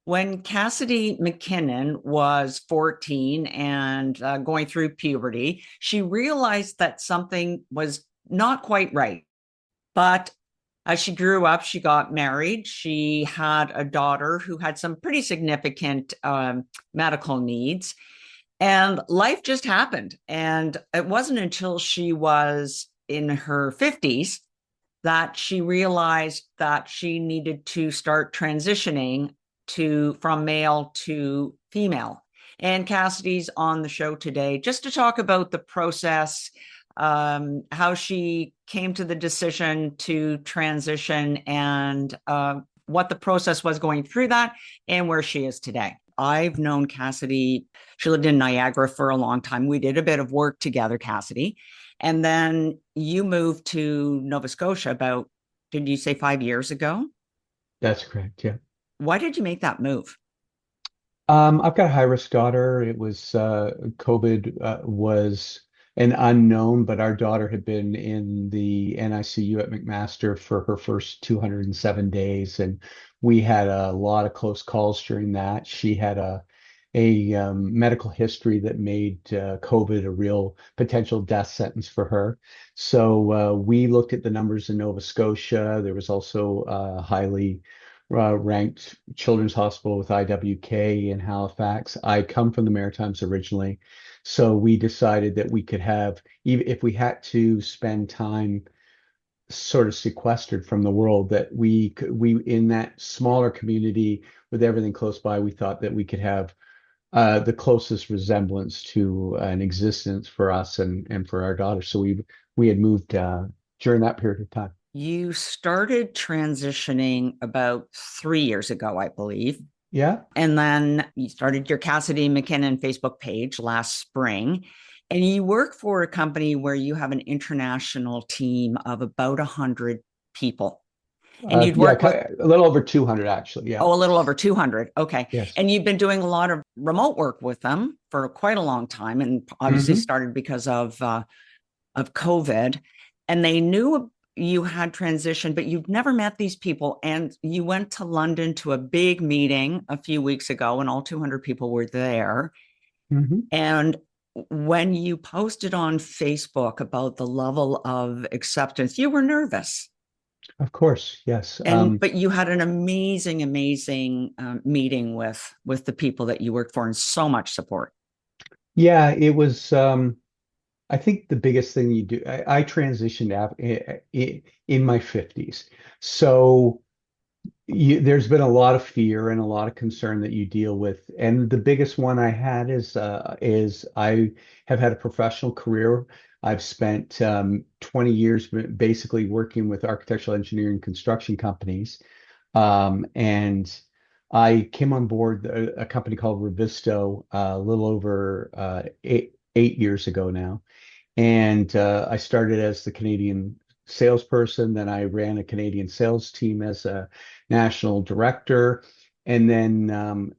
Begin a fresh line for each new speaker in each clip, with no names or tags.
When Cassidy McKinnon was 14 and going through puberty, she realized that something was not quite right. But as she grew up, she got married. She had a daughter who had some pretty significant medical needs. And life just happened. And it wasn't until she was in her 50s that she realized that she needed to start transitioning from male to female. And Cassidy's on the show today just to talk about the process, how she came to the decision to transition, and what the process was going through that, and where she is today. I've known Cassidy. She lived in Niagara for a long time. We did a bit of work together, Cassidy. And then you moved to Nova Scotia about, did you say 5 years ago?
That's correct. Yeah.
Why did you make that move?
I've got a high risk daughter. It was COVID was an unknown, but our daughter had been in the NICU at McMaster for her first 207 days, and we had a lot of close calls during that. She had a medical history that made COVID a real potential death sentence for her. So we looked at the numbers in Nova Scotia. There was also highly ranked Children's Hospital with IWK in Halifax. I come from the Maritimes originally, so we decided that we could have, even if we had to spend time sort of sequestered from the world, that we in that smaller community with everything close by, we thought that we could have the closest resemblance to an existence for us and for our daughter. So we had moved during that period of time.
You started transitioning about 3 years ago, I believe.
Yeah.
And then you started your Cassidy McKinnon Facebook page last spring. And you work for a company where you have an international team of about 100 people. And you'd
Yeah,
work with,
a little over 200 actually. Yeah.
oh, a little over 200. Okay.
Yes.
And you've been doing a lot of remote work with them for quite a long time. And obviously
Hmm.
started because of COVID. And they knew you had transitioned, but you've never met these people. And you went to London to a big meeting a few weeks ago, and all 200 people were there.
Hmm.
And when you posted on Facebook about the level of acceptance, you were nervous.
Of course, yes.
And but you had an amazing meeting with the people that you worked for, and so much support.
Yeah, it was. I think the biggest thing you do. I transitioned in my 50s, so there's been a lot of fear and a lot of concern that you deal with. And the biggest one I had is I have had a professional career. I've spent 20 years basically working with architectural engineering construction companies. And I came on board a company called Revisto a little over 8 years ago now. And I started as the Canadian salesperson. Then I ran a Canadian sales team as a national director. And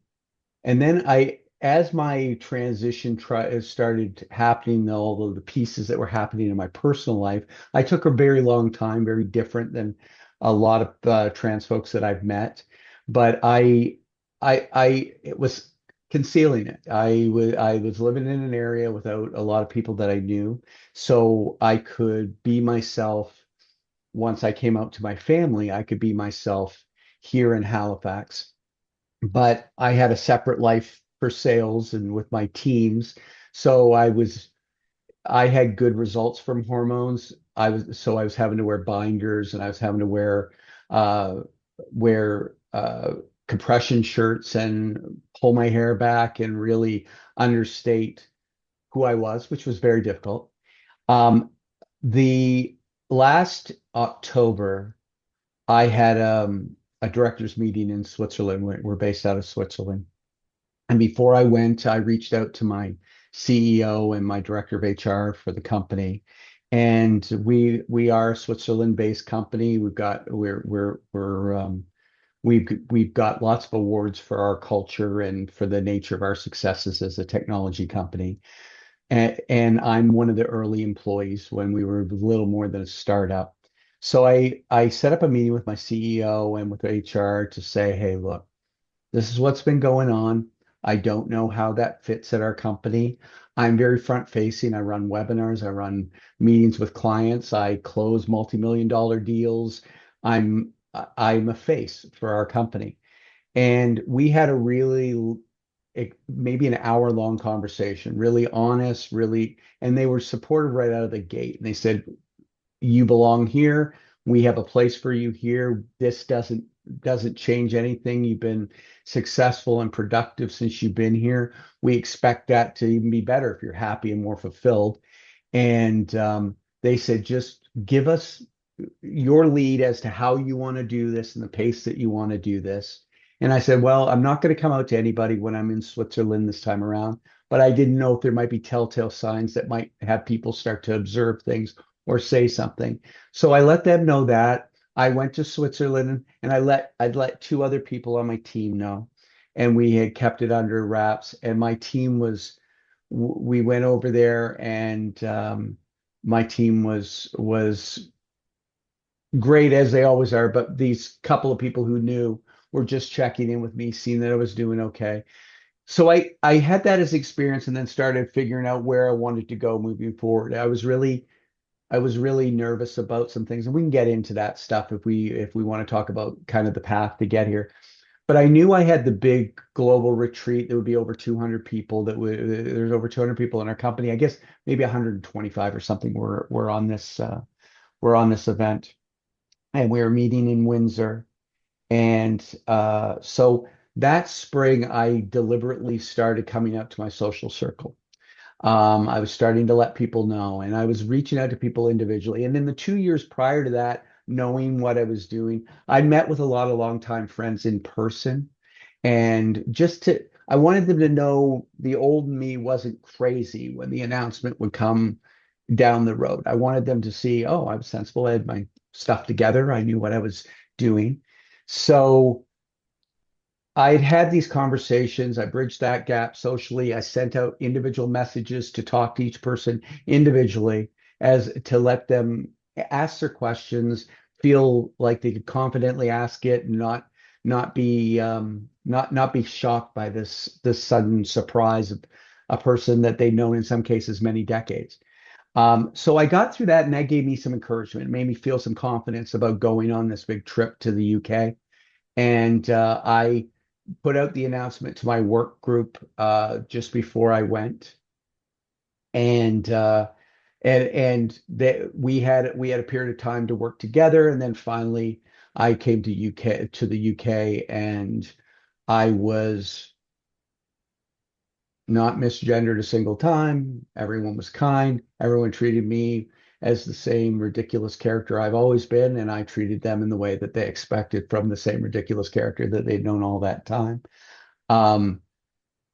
as my transition started happening, all of the pieces that were happening in my personal life, I took a very long time, very different than a lot of trans folks that I've met. But it was concealing it. I was living in an area without a lot of people that I knew, so I could be myself. Once I came out to my family, I could be myself here in Halifax, but I had a separate life for sales and with my teams. So I had good results from hormones. I was having to wear binders, and I was having to uh wear compression shirts and pull my hair back and really understate who I was, which was very difficult. Um, the last October, I had a directors meeting in Switzerland. We're based out of Switzerland. And before I went, I reached out to my CEO and my director of HR for the company. And we are a Switzerland-based company. We've got lots of awards for our culture and for the nature of our successes as a technology company. And I'm one of the early employees when we were a little more than a startup. So I set up a meeting with my CEO and with HR to say, hey, look, This is what's been going on. I don't know how that fits at our company. I'm very front facing. I run webinars, I run meetings with clients, I close multi-million dollar deals. I'm a face for our company. And we had a really maybe an hour long conversation, really honest, really, and they were supportive right out of the gate. And they said, you belong here. We have a place for you here. This doesn't change anything. You've been successful and productive since you've been here. We expect that to even be better if you're happy and more fulfilled. And they said, just give us your lead as to how you want to do this and the pace that you want to do this. And I said, well, I'm not going to come out to anybody when I'm in Switzerland this time around, but I didn't know if there might be telltale signs that might have people start to observe things or say something. So I let them know that. I went to Switzerland and I'd let two other people on my team know. And we had kept it under wraps. And my team was, we went over there and my team was great as they always are, but these couple of people who knew were just checking in with me, seeing that I was doing okay. So I had that as experience and then started figuring out where I wanted to go moving forward. I was really nervous about some things, and we can get into that stuff if we want to talk about kind of the path to get here. But I knew I had the big global retreat. There would be over 200 people. There's over 200 people in our company. I guess maybe 125 or something. We're on this event, and we were meeting in Windsor. And so that spring, I deliberately started coming out to my social circle. I was starting to let people know, and I was reaching out to people individually. And in the 2 years prior to that, knowing what I was doing, I met with a lot of longtime friends in person. And I wanted them to know the old me wasn't crazy when the announcement would come down the road. I wanted them to see, oh, I was sensible. I had my stuff together. I knew what I was doing. So I'd had these conversations. I bridged that gap socially. I sent out individual messages to talk to each person individually as to let them ask their questions, feel like they could confidently ask it, and not be shocked by this sudden surprise of a person that they've known in some cases many decades. So I got through that, and that gave me some encouragement. It made me feel some confidence about going on this big trip to the UK. And I put out the announcement to my work group just before I went, and that we had a period of time to work together, and then finally I came to the UK, and I was not misgendered a single time. Everyone was kind. Everyone treated me as the same ridiculous character I've always been, and I treated them in the way that they expected from the same ridiculous character that they'd known all that time. Um,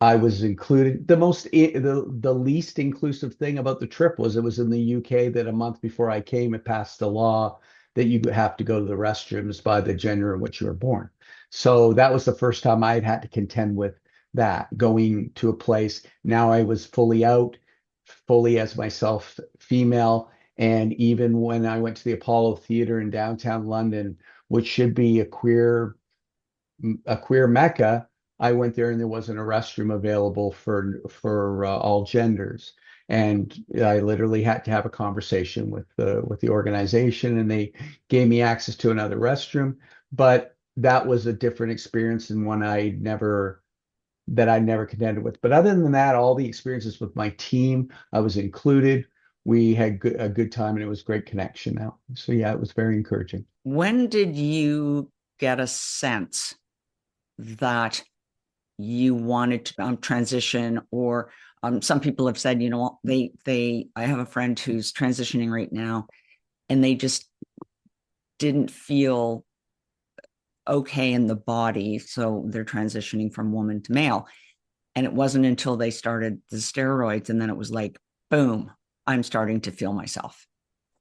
I was included. The least inclusive thing about the trip was it was in the UK that a month before I came, it passed a law that you have to go to the restrooms by the gender in which you were born. So that was the first time I had to contend with that, going to a place. Now I was fully out, fully as myself, female. And even when I went to the Apollo Theater in downtown London, which should be a queer mecca, I went there and there wasn't a restroom available for all genders. And I literally had to have a conversation with the organization, and they gave me access to another restroom. But that was a different experience and one I never contended with. But other than that, all the experiences with my team, I was included. We had a good time, and it was great connection now. So yeah, it was very encouraging.
When did you get a sense that you wanted to transition, or some people have said, I have a friend who's transitioning right now, and they just didn't feel okay in the body, so they're transitioning from woman to male. And it wasn't until they started the steroids, and then it was like, boom, I'm starting to feel myself.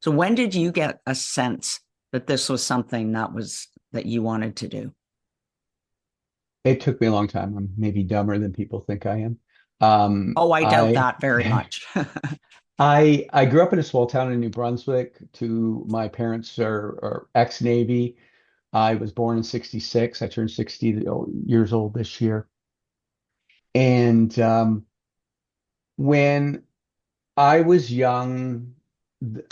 So when did you get a sense that this was something that you wanted to do?
It took me a long time. I'm maybe dumber than people think I am.
Oh, I doubt
I
that very much.
I grew up in a small town in New Brunswick. My parents are ex-Navy. I was born in 66. I turned 60 years old this year. And when I was young,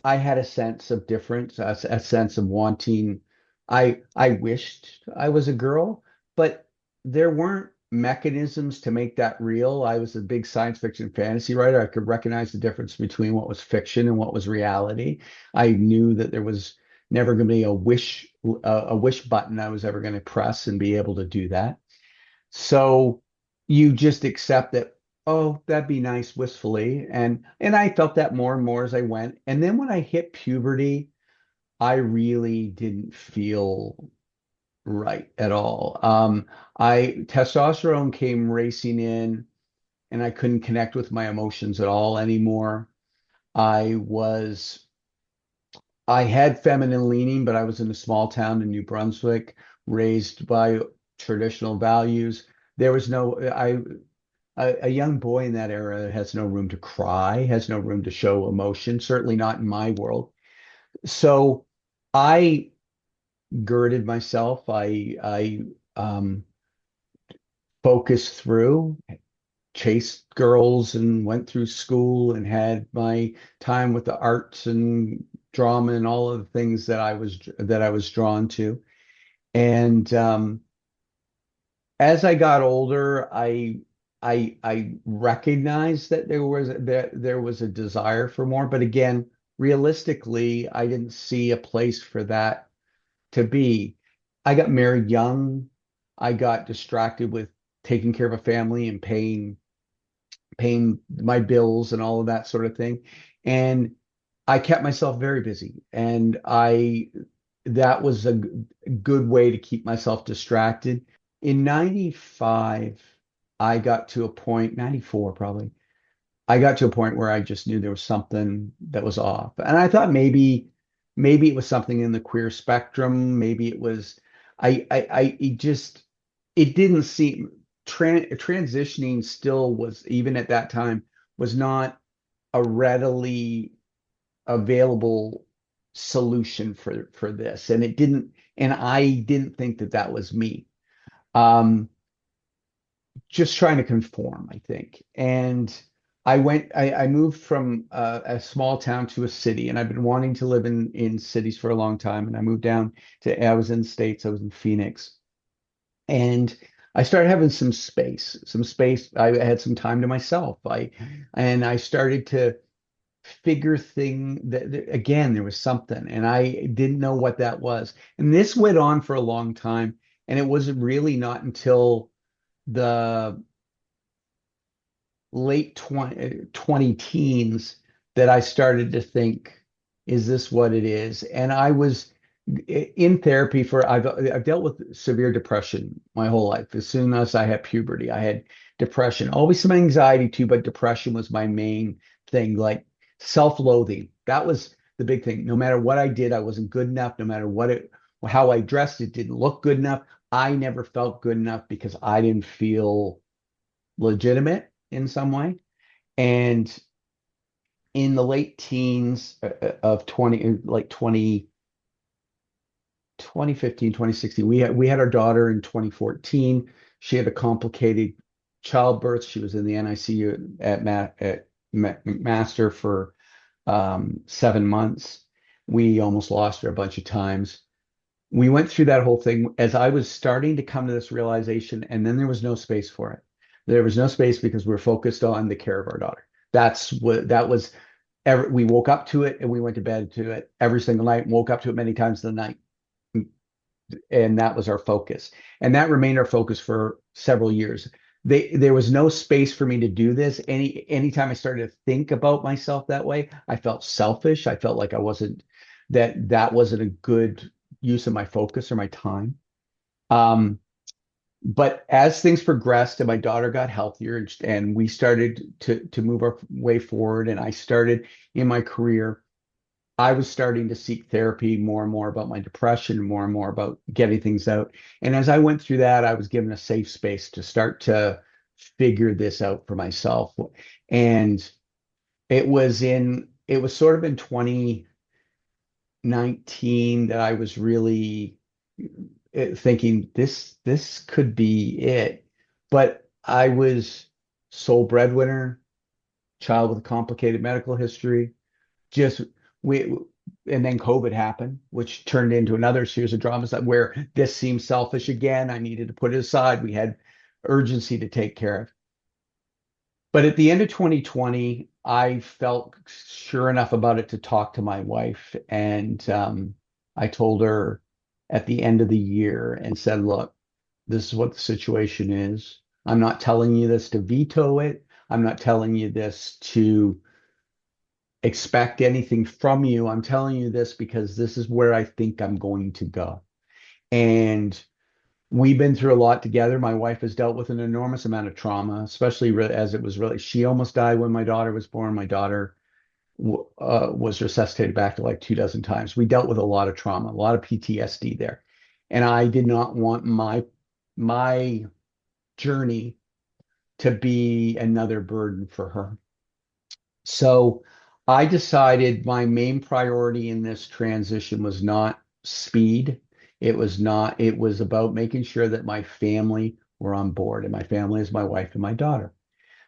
I had a sense of difference, a sense of wanting. I wished I was a girl, but there weren't mechanisms to make that real. I was a big science fiction fantasy writer. I could recognize the difference between what was fiction and what was reality. I knew that there was never going to be a wish button I was ever going to press and be able to do that. So you just accept that, oh, that'd be nice wistfully. And I felt that more and more as I went. And then when I hit puberty, I really didn't feel right at all. I testosterone came racing in and I couldn't connect with my emotions at all anymore. I was I had feminine leaning, but I was in a small town in New Brunswick, raised by traditional values. There was no a young boy in that era has no room to cry, has no room to show emotion, certainly not in my world. So I girded myself. I focused through, chased girls and went through school and had my time with the arts and drama and all of the things that I was drawn to. And as I got older, I recognized that there was a desire for more, but again, realistically, I didn't see a place for that to be. I got married young. I got distracted with taking care of a family and paying my bills and all of that sort of thing. And I kept myself very busy. And I that was a good way to keep myself distracted. In 95, I got to a point, 94 probably, I got to a point where I just knew there was something that was off. And I thought maybe it was something in the queer spectrum. Maybe it was it just it didn't seem transitioning still was, even at that time, was not a readily available solution for this. And I didn't think that that was me. Um, just trying to conform, I think. And I moved from a small town to a city, and I've been wanting to live in cities for a long time. And I moved down I was in the States, I was in Phoenix, and I started having some space. I had some time to myself. And I started to figure again, there was something, and I didn't know what that was. And this went on for a long time, and it wasn't really not until the late 20 teens that I started to think, is this what it is? And I was in therapy I've dealt with severe depression my whole life. As soon as I had puberty, I had depression, always some anxiety too, but depression was my main thing, like self-loathing. That was the big thing. No matter what I did, I wasn't good enough. No matter how I dressed, it didn't look good enough. I never felt good enough because I didn't feel legitimate in some way. And in the late teens of 2015, 2016, we had our daughter in 2014. She had a complicated childbirth. She was in the NICU at Master for 7 months. We almost lost her a bunch of times. We went through that whole thing as I was starting to come to this realization, and then there was no space for it. There was no space because we were focused on the care of our daughter. That's what that was. We woke up to it and we went to bed to it every single night, woke up to it many times in the night. And that was our focus. And that remained our focus for several years. There was no space for me to do this. Anytime I started to think about myself that way, I felt selfish. I felt like that wasn't a good use of my focus or my time. Um, but as things progressed and my daughter got healthier, and we started to move our way forward, and I started in my career, I was starting to seek therapy more and more about my depression, more and more about getting things out. And as I went through that, I was given a safe space to start to figure this out for myself. And it was sort of in 2019 that I was really thinking this could be it. But I was sole breadwinner, child with a complicated medical history. Just we and then COVID happened, which turned into another series of dramas that where this seemed selfish again. I needed to put it aside. We had urgency to take care of. But at the end of 2020, I felt sure enough about it to talk to my wife. And I told her at the end of the year and said, look, this is what the situation is. I'm not telling you this to veto it. I'm not telling you this to expect anything from you. I'm telling you this because this is where I think I'm going to go. And we've been through a lot together. My wife has dealt with an enormous amount of trauma, especially as it was really, she almost died when my daughter was born. My daughter was resuscitated back to like 2 dozen times. We dealt with a lot of trauma, a lot of PTSD there. And I did not want my journey to be another burden for her. So I decided my main priority in this transition was not speed. It was about making sure that my family were on board. And my family is my wife and my daughter,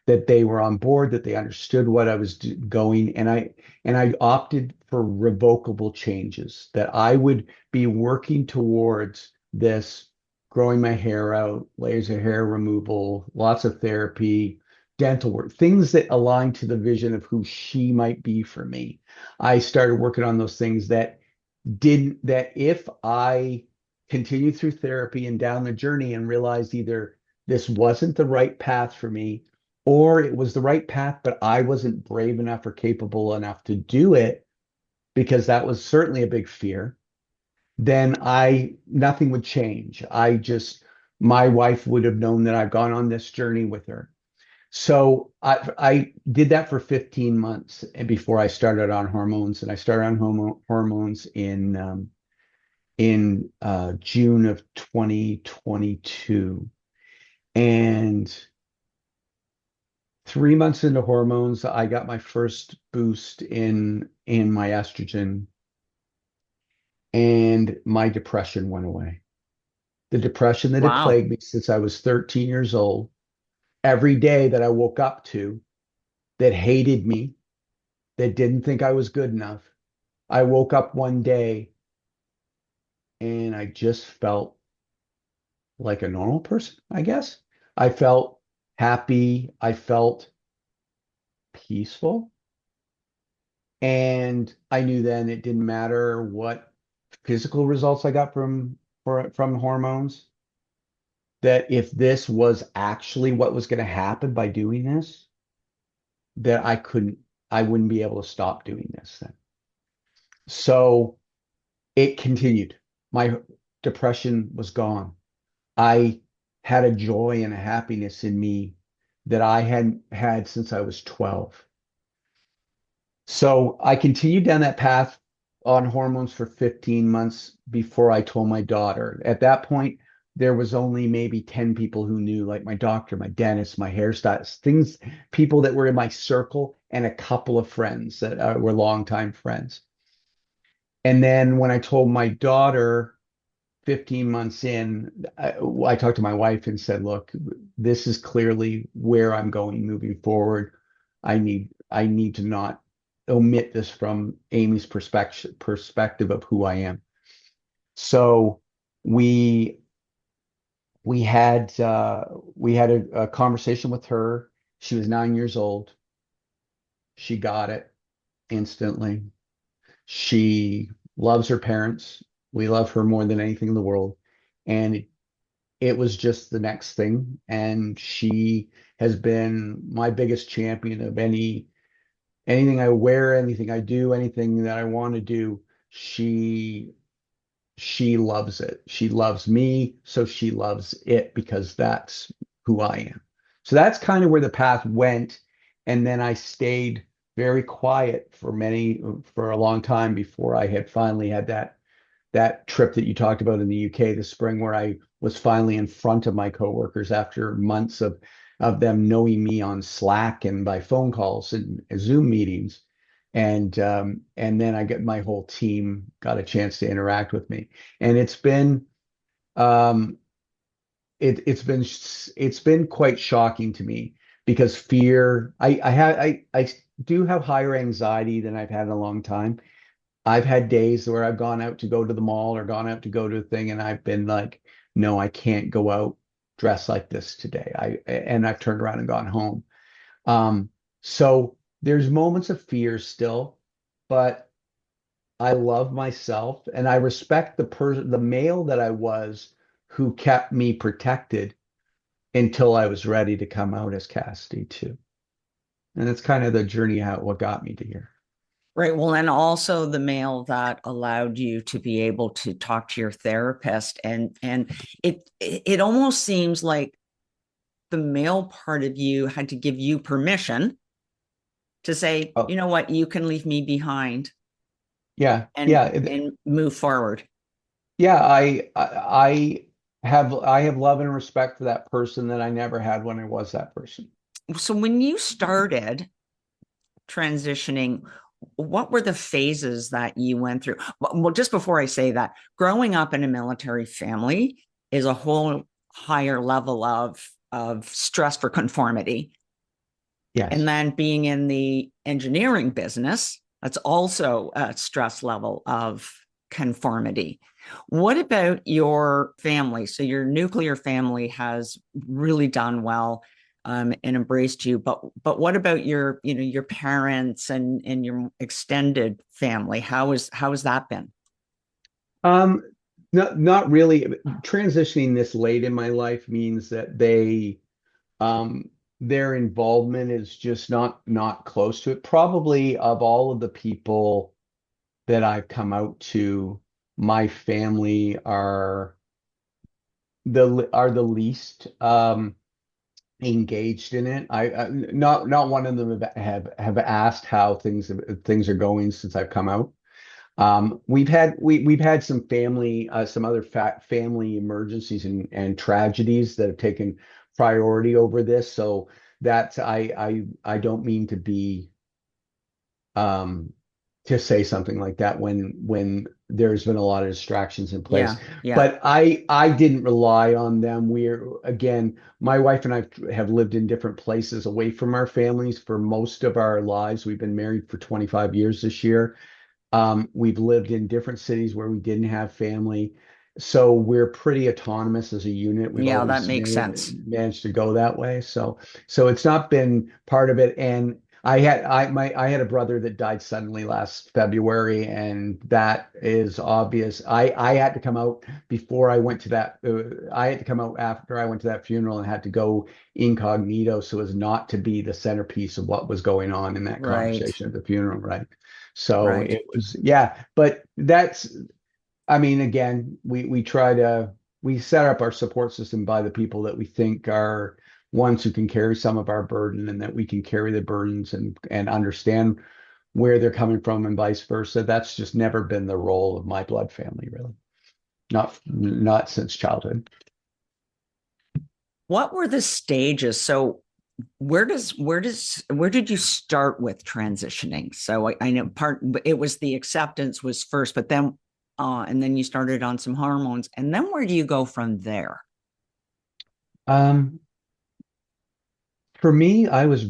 that they were on board, that they understood what I was going. And I opted for revocable changes, that I would be working towards this, growing my hair out, laser hair removal, lots of therapy, dental work, things that align to the vision of who she might be for me. I started working on those things that if I continued through therapy and down the journey and realized either this wasn't the right path for me, or it was the right path, but I wasn't brave enough or capable enough to do it, because that was certainly a big fear, then nothing would change. My wife would have known that I've gone on this journey with her. So I did that for 15 months and before I started on hormones, and I started on hormones in June of 2022. And 3 months into hormones, I got my first boost in my estrogen, and my depression went away. The depression that had
Wow.
plagued me since I was 13 years old, every day that I woke up to, that hated me, that didn't think I was good enough. I woke up one day and I just felt like a normal person, I guess. I felt happy. I felt peaceful. And I knew then it didn't matter what physical results I got from hormones, that if this was actually what was going to happen by doing this, that I wouldn't be able to stop doing this then. So it continued. My depression was gone. I had a joy and a happiness in me that I hadn't had since I was 12. So I continued down that path on hormones for 15 months before I told my daughter. At that point, there was only maybe 10 people who knew, like my doctor, my dentist, my hairstylist, people that were in my circle, and a couple of friends that were longtime friends. And then when I told my daughter 15 months in, I talked to my wife and said, look, this is clearly where I'm going moving forward. I need to not omit this from Amy's perspective of who I am. So we we had a conversation with her. She was 9 years old. She got it instantly. She loves her parents. We love her more than anything in the world. And it was just the next thing. And she has been my biggest champion of anything I wear, anything I do, anything that I want to do. She loves it. She loves me, so she loves it because that's who I am. So that's kind of where the path went. And then I stayed very quiet for a long time before I had finally had that trip that you talked about in the UK this spring, where I was finally in front of my coworkers after months of them knowing me on Slack and by phone calls and Zoom meetings. And then I get my whole team got a chance to interact with me. And Um, it's been quite shocking to me because fear. I do have higher anxiety than I've had in a long time. I've had days where I've gone out to go to the mall or gone out to go to a thing, and I've been like, no, I can't go out dressed like this today. And I've turned around and gone home. Um, so there's moments of fear still, but I love myself and I respect the male that I was who kept me protected until I was ready to come out as Cassidy too. And that's kind of the journey out what got me to here.
Right. Well, and also the male that allowed you to be able to talk to your therapist, and it almost seems like the male part of you had to give you permission to say,
Oh,
you know what, you can leave me behind
yeah,
and
yeah,
move forward.
yeah. I have love and respect for that person that I never had when I was that person.
So when you started transitioning, what were the phases that you went through? Well, just before I say that, growing up in a military family is a whole higher level of stress for conformity. And
Yes.
then being in the engineering business, that's also a stress level of conformity. What about your family? So your nuclear family has really done well, and embraced you, but what about your, your parents and your extended family? How has that been?
Um, not really. Transitioning this late in my life means that um, their involvement is just not close to it. Probably of all of the people that I've come out to, my family are the least engaged in it. Not one of them have asked how things are going since I've come out. We've had some some other family emergencies and tragedies that have taken priority over this. So that's I don't mean to be um to say something like that when there's been a lot of distractions in place.
Yeah, yeah,
But I didn't rely on them. We're again, my wife and I have lived in different places away from our families for most of our lives. We've been married for 25 years this year. We've lived in different cities where we didn't have family. So we're pretty autonomous as a unit. We've
yeah. That
always
makes sense.
managed to go that way. So it's not been part of it. And I had a brother that died suddenly last February, and that is obvious. I had to come out before I went to that. I had to come out after I went to that funeral and had to go incognito so as not to be the centerpiece of what was going on in that
Right,
conversation at the funeral, right? So
right.
it was, yeah, but I mean, again, we set up our support system by the people that we think are ones who can carry some of our burden and that we can carry the burdens and understand where they're coming from and vice versa. That's just never been the role of my blood family, really. Not since childhood.
What were the stages? So where did you start with transitioning? So I know it was the acceptance was first, but then and then you started on some hormones, and then where do you go from there?
Um, For me, I was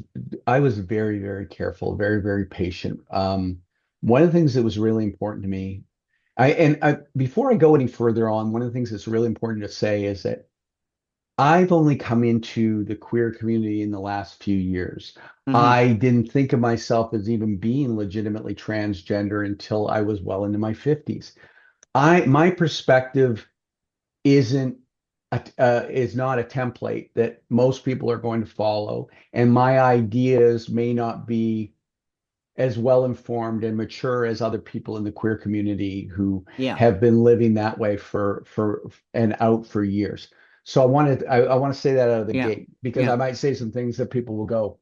very, very careful, very, very patient. One of the things that was really important to me, before I go any further on, one of the things that's really important to say is that I've only come into the queer community in the last few years.
Hmm.
I didn't think of myself as even being legitimately transgender until I was well into my 50s. My perspective isn't is not a template that most people are going to follow, and my ideas may not be as well informed and mature as other people in the queer community who
Yeah,
have been living that way for and out for years. So I want to say that out of the
yeah,
gate because
yeah.
I might say some things that people will go,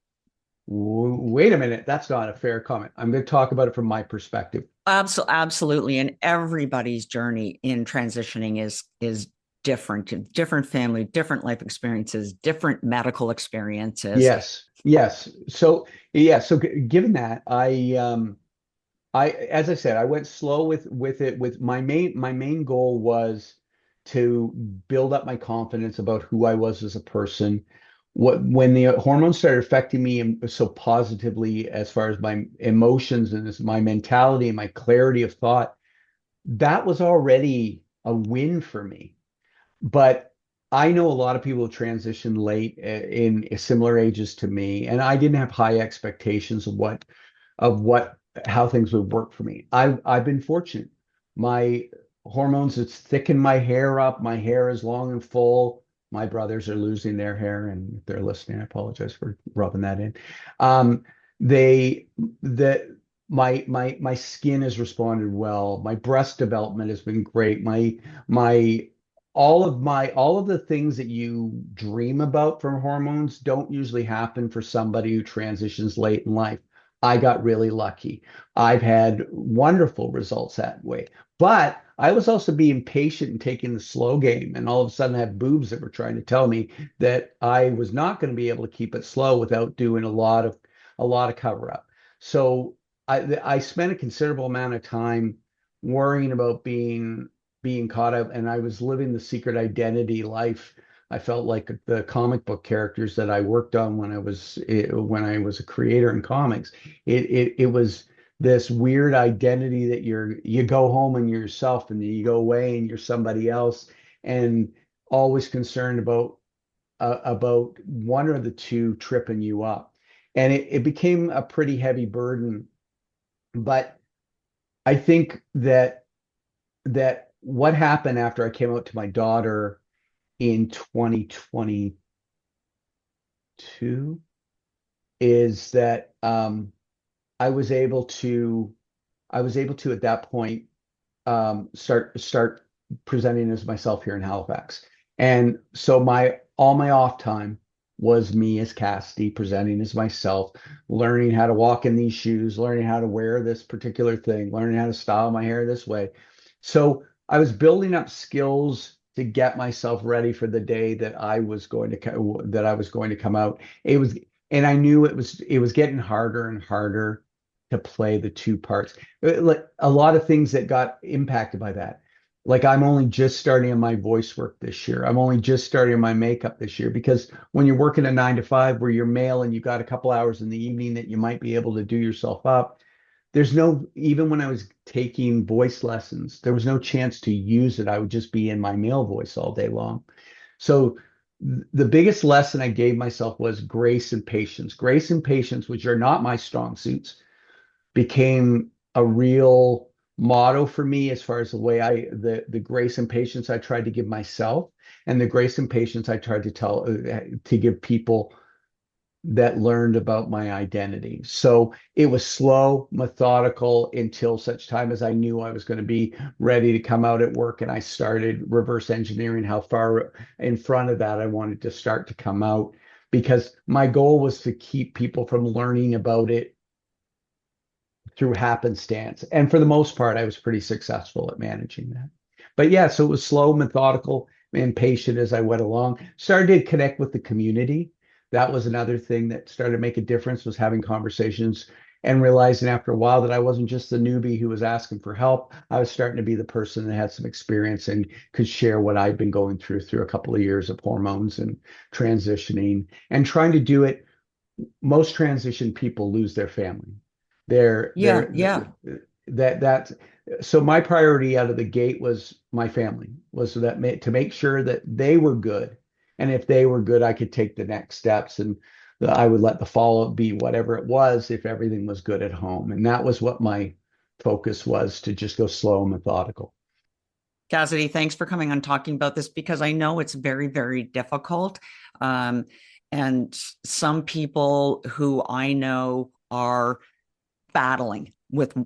Wait a minute, that's not a fair comment." I'm going to talk about it from my perspective.
Absolutely. And everybody's journey in transitioning is different, different family, different life experiences, different medical experiences.
Yes, yes. So yeah, so given that, as I said, I went slow with it. With my main goal was to build up my confidence about who I was as a person. When the hormones started affecting me so positively as far as my emotions and my mentality and my clarity of thought, that was already a win for me. But I know a lot of people transition late in similar ages to me, and I didn't have high expectations of what how things would work for me. I've been fortunate. My hormones, it's thickened my hair up. My hair is long and full. My brothers are losing their hair, and if they're listening, I apologize for rubbing that in. Um, they the my skin has responded well. My breast development has been great. My all of the things that you dream about from hormones don't usually happen for somebody who transitions late in life. I got really lucky. I've had wonderful results that way. But I was also being patient and taking the slow game, and all of a sudden I had boobs that were trying to tell me that I was not going to be able to keep it slow without doing a lot of cover up. So I spent a considerable amount of time worrying about being caught up, and I was living the secret identity life. I felt like the comic book characters that I worked on when I was a creator in comics. It was this weird identity that you go home and you're yourself, and then you go away and you're somebody else, and always concerned about one or the two tripping you up. And it became a pretty heavy burden. But I think that what happened after I came out to my daughter in 2022 is that I was able to at that point start presenting as myself here in Halifax. And so my all my off time was me as Cassidy presenting as myself, learning how to walk in these shoes, learning how to wear this particular thing, learning how to style my hair this way. So I was building up skills to get myself ready for the day that I was going to come out. It was, and I knew it was getting harder and harder to play the two parts. Like a lot of things that got impacted by that. Like I'm only just starting on my voice work this year. I'm only just starting my makeup this year because when you're working a 9 to 5 where you're male and you got a couple hours in the evening that you might be able to do yourself up, there's no, even when I was taking voice lessons, there was no chance to use it. I would just be in my male voice all day long. So the biggest lesson I gave myself was grace and patience. Grace and patience, which are not my strong suits, became a real motto for me as far as the way the grace and patience I tried to give myself, and the grace and patience I tried to give people that learned about my identity. So it was slow, methodical until such time as I knew I was going to be ready to come out at work, and I started reverse engineering how far in front of that I wanted to start to come out, because my goal was to keep people from learning about it through happenstance. And for the most part, I was pretty successful at managing that. But yeah, so it was slow, methodical, and patient as I went along. Started to connect with the community. That was another thing that started to make a difference, was having conversations and realizing after a while that I wasn't just the newbie who was asking for help. I was starting to be the person that had some experience and could share what I'd been going through a couple of years of hormones and transitioning and trying to do it. Most transition people lose their family.
Yeah,
They're
yeah.
that so my priority out of the gate was my family, was so to make sure that they were good, and if they were good I could take the next steps, and I would let the follow-up be whatever it was if everything was good at home. And that was what my focus was, to just go slow and methodical.
Cassidy, thanks for coming on talking about this because I know it's very, very difficult. Um, and some people who I know are battling with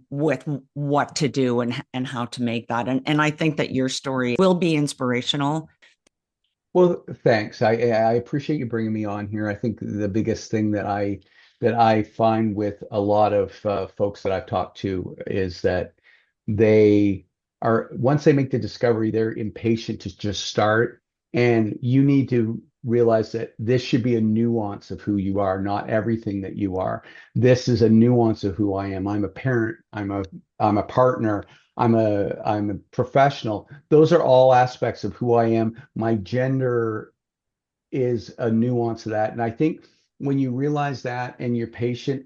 what to do and how to make that. And I think that your story will be inspirational.
Well, thanks. I appreciate you bringing me on here. I think the biggest thing that I find with a lot of folks that I've talked to is that they once they make the discovery, they're impatient to just start. And you need to realize that this should be a nuance of who you are, not everything that you are. This is a nuance of who I am. I'm a parent. I'm a partner. I'm a professional. Those are all aspects of who I am. My gender is a nuance of that. And I think when you realize that and you're patient,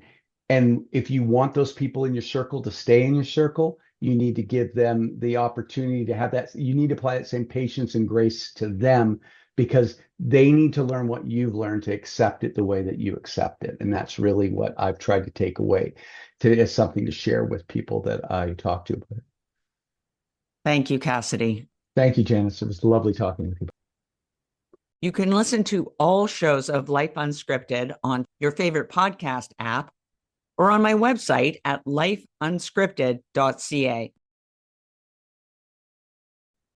and if you want those people in your circle to stay in your circle, you need to give them the opportunity to have that. You need to apply that same patience and grace to them because they need to learn what you've learned to accept it the way that you accept it. And that's really what I've tried to take away as something to share with people that I talk to.
Thank you, Cassidy.
Thank you, Janice. It was lovely talking with you.
You can listen to all shows of Life Unscripted on your favorite podcast app or on my website at lifeunscripted.ca.